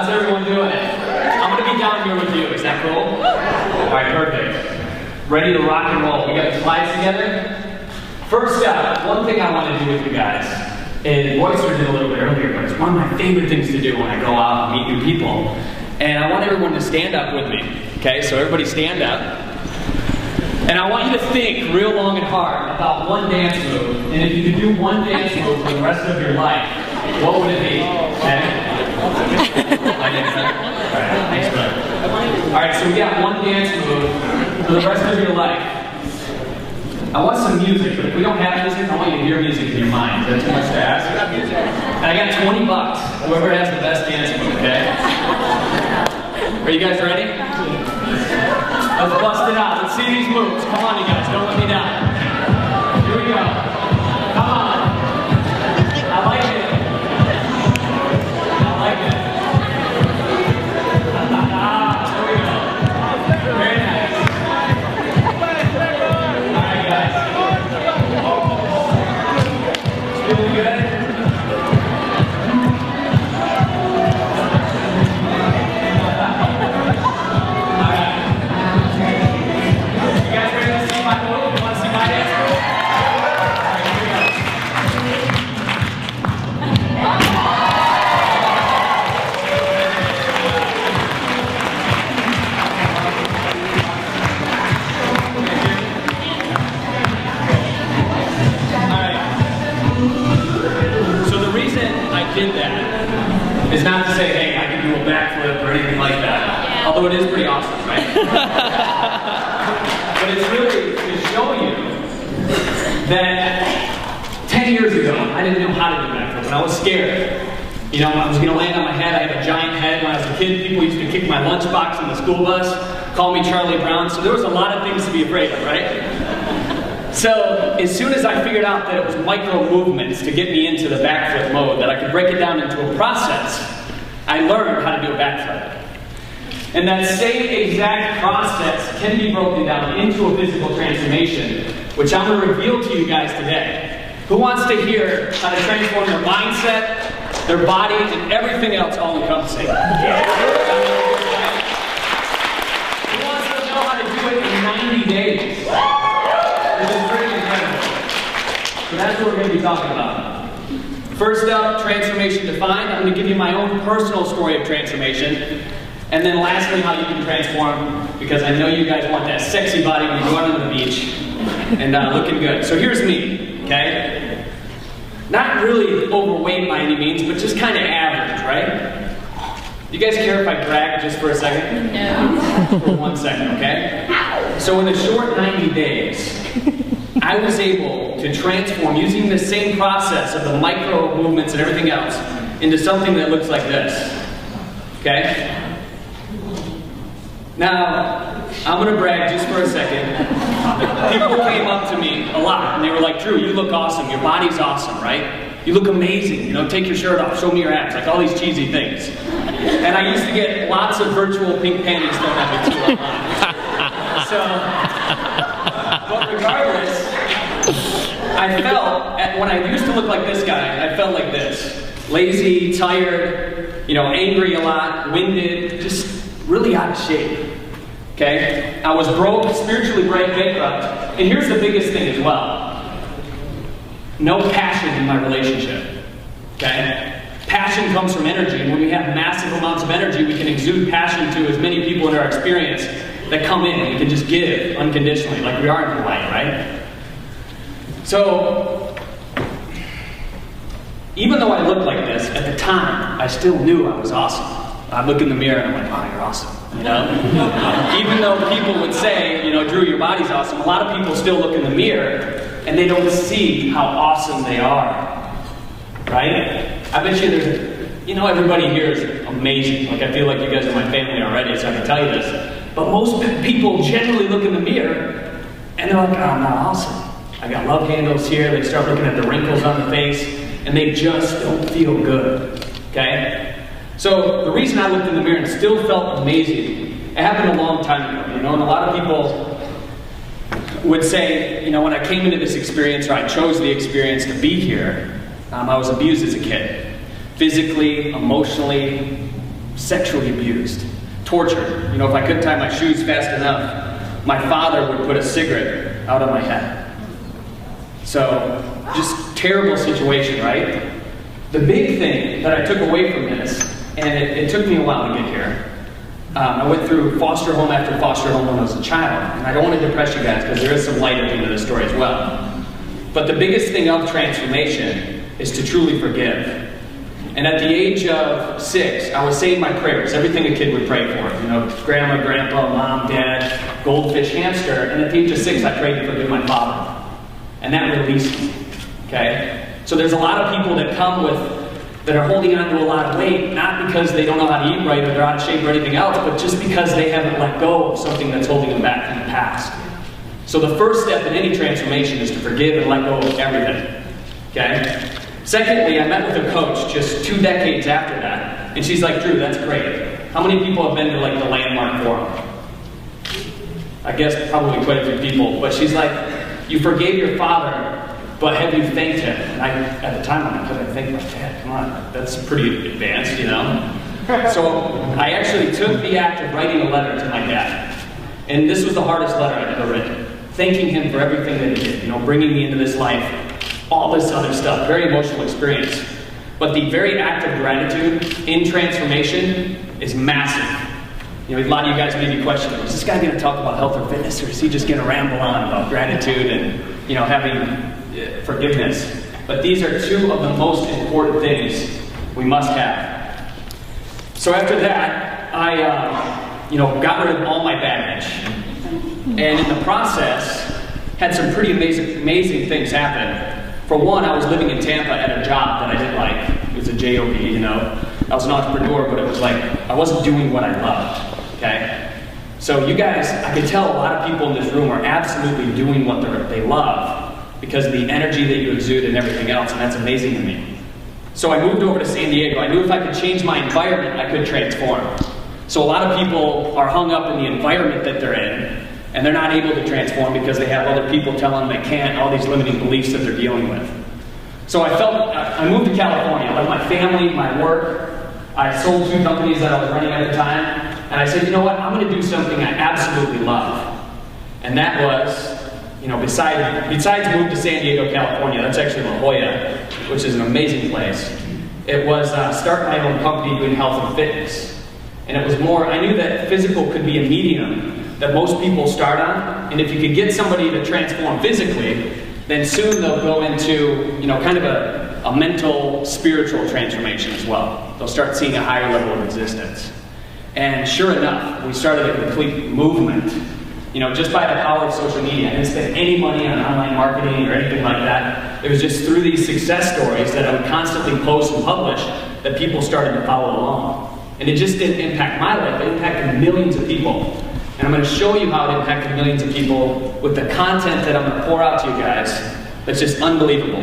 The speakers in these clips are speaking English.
How's everyone doing? I'm going to be down here with you. Is that cool? All right, perfect. Ready to rock and roll. We got the slides together. First up, one thing I want to do with you guys, and Royster did a little bit earlier, but it's one of my favorite things to do when I go out and meet new people. And I want everyone to stand up with me. Okay, so everybody stand up. And I want you to think real long and hard about one dance move. And if you could do one dance move for the rest of your life, what would it be? Okay? Alright, so we got one dance move for the rest of your life. I want some music, but if we don't have music, I want you to hear music in your mind. Is that too much to ask? And I got 20 bucks. Whoever has the best dance move, okay? Are you guys ready? Let's bust it out. Let's see these moves. Come on, you guys. Don't let me down. Here we go. Come on. I like it. I like it. Here we go. Very nice. All right, guys. Feeling good? Did that is not to say, hey, I can do a backflip or anything like that. Although it is pretty awesome, right? But it's really to show you that 10 years ago, I didn't know how to do backflips, and I was scared. You know, I was going to land on my head. I had a giant head when I was a kid. People used to kick my lunchbox in the school bus, call me Charlie Brown. So there was a lot of things to be afraid of, right? So, as soon as I figured out that it was micro movements to get me into the backflip mode, that I could break it down into a process, I learned how to do a backflip. And that same exact process can be broken down into a physical transformation, which I'm going to reveal to you guys today. Who wants to hear how to transform their mindset, their body, and everything else all encompassing? Yeah. Who wants to know how to do it in 90 days? So that's what we're going to be talking about. First up, transformation defined. I'm going to give you my own personal story of transformation. And then lastly, how you can transform, because I know you guys want that sexy body when you go out on the beach and looking good. So here's me, okay? Not really overweight by any means, but just kind of average, right? You guys care if I brag just for a second? No. For 1 second, okay? So in a short 90 days, I was able to transform, using the same process of the micro movements and everything else, into something that looks like this. Okay? Now, I'm going to brag just for a second. People came up to me a lot, and they were like, Drew, you look awesome. Your body's awesome, right? You look amazing. You know, take your shirt off, show me your abs, like all these cheesy things. And I used to get lots of virtual pink panties thrown at me too online. But regardless, I felt, when I used to look like this guy, I felt like this. Lazy, tired, you know, angry a lot, winded, just really out of shape. Okay? I was broke, spiritually bankrupt, and here's the biggest thing as well. No passion in my relationship. Okay? Passion comes from energy, and when we have massive amounts of energy, we can exude passion to as many people in our experience that come in, and we can just give unconditionally, like we are in Hawaii, right? So, even though I looked like this, at the time, I still knew I was awesome. I look in the mirror and I'm like, wow, you're awesome, you know? Even though people would say, you know, Drew, your body's awesome, a lot of people still look in the mirror and they don't see how awesome they are, right? I bet you there's, you know, everybody here is amazing. Like, I feel like you guys are my family already, so I can tell you this. But most people generally look in the mirror and they're like, oh, I'm not awesome. I got love handles here. They start looking at the wrinkles on the face and they just don't feel good, okay? So the reason I looked in the mirror and still felt amazing, it happened a long time ago, you know, and a lot of people would say, you know, when I came into this experience, or I chose the experience to be here, I was abused as a kid. Physically, emotionally, sexually abused, tortured. You know, if I couldn't tie my shoes fast enough, my father would put a cigarette out on my head. So, just terrible situation, right? The big thing that I took away from this, and it took me a while to get here, I went through foster home after foster home when I was a child, and I don't want to depress you guys because there is some light at the end of the story as well. But the biggest thing of transformation is to truly forgive. And at the age of 6, I was saying my prayers, everything a kid would pray for. You know, grandma, grandpa, mom, dad, goldfish, hamster. And at the age of 6, I prayed to forgive my father. And that released me, okay? So there's a lot of people that come that are holding on to a lot of weight, not because they don't know how to eat right or they're out of shape or anything else, but just because they haven't let go of something that's holding them back from the past. So the first step in any transformation is to forgive and let go of everything, okay? Secondly, I met with a coach just 2 decades after that, and she's like, Drew, that's great. How many people have been to like the Landmark Forum? I guess probably quite a few people, but she's like, you forgave your father, but have you thanked him? And at the time, I'm like, could I thank my dad? Come on, that's pretty advanced, you know? So I actually took the act of writing a letter to my dad, and this was the hardest letter I'd ever written, thanking him for everything that he did, you know, bringing me into this life, all this other stuff, very emotional experience. But the very act of gratitude in transformation is massive. You know, a lot of you guys may be questioning, is this guy going to talk about health or fitness, or is he just going to ramble on about gratitude and, you know, having forgiveness? But these are 2 of the most important things we must have. So after that, I, you know, got rid of all my baggage. And in the process, had some pretty amazing things happen. For one, I was living in Tampa at a job that I didn't like. It was a job, you know. I was an entrepreneur, but it was like, I wasn't doing what I loved, okay? So you guys, I could tell a lot of people in this room are absolutely doing what they love because of the energy that you exude and everything else, and that's amazing to me. So I moved over to San Diego. I knew if I could change my environment, I could transform. So a lot of people are hung up in the environment that they're in, and they're not able to transform because they have other people telling them they can't, all these limiting beliefs that they're dealing with. So I moved to California. I left my family, my work. I sold 2 companies that I was running at the time. And I said, you know what, I'm going to do something I absolutely love. And that was, you know, besides move to San Diego, California, that's actually La Jolla, which is an amazing place. It was start my own company doing health and fitness. And it was more, I knew that physical could be a medium that most people start on, and if you could get somebody to transform physically, then soon they'll go into, you know, kind of a mental, spiritual transformation as well. They'll start seeing a higher level of existence. And sure enough, we started a complete movement, you know, just by the power of social media. I didn't spend any money on online marketing or anything like that. It was just through these success stories that I would constantly post and publish that people started to follow along. And it just didn't impact my life, it impacted millions of people. And I'm going to show you how it impacted millions of people with the content that I'm going to pour out to you guys that's just unbelievable.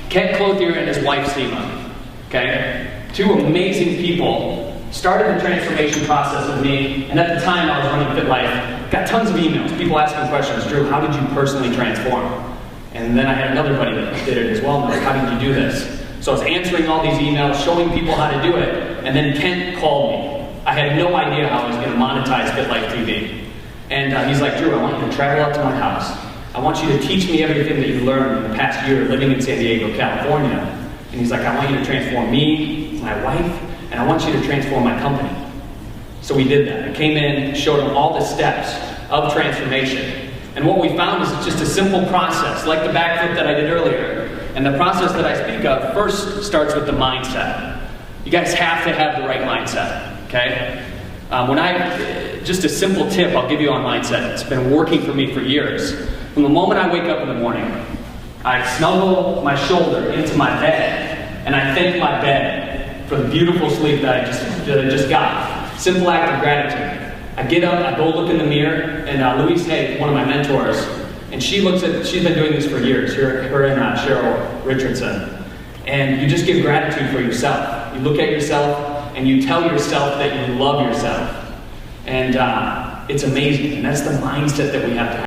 Kent Clothier and his wife, Seema, okay? 2 amazing people started the transformation process with me, and at the time I was running Fit Life, got tons of emails, people asking questions, Drew, how did you personally transform? And then I had another buddy that did it as well, and like, how did you do this? So I was answering all these emails, showing people how to do it, and then Kent called me. I had no idea how I was going to monetize Fit Life TV. And he's like, Drew, I want you to travel out to my house. I want you to teach me everything that you've learned in the past year living in San Diego, California. And he's like, I want you to transform me, my wife, and I want you to transform my company. So we did that. I came in, showed him all the steps of transformation. And what we found is it's just a simple process, like the backflip that I did earlier. And the process that I speak of first starts with the mindset. You guys have to have the right mindset. Okay? Just a simple tip I'll give you on mindset. It's been working for me for years. From the moment I wake up in the morning, I snuggle my shoulder into my bed, and I thank my bed for the beautiful sleep that I just got. Simple act of gratitude. I get up, I go look in the mirror, and Louise Hay, one of my mentors, and she's been doing this for years, her and Cheryl Richardson. And you just give gratitude for yourself. You look at yourself, and you tell yourself that you love yourself. And it's amazing, and that's the mindset that we have to have.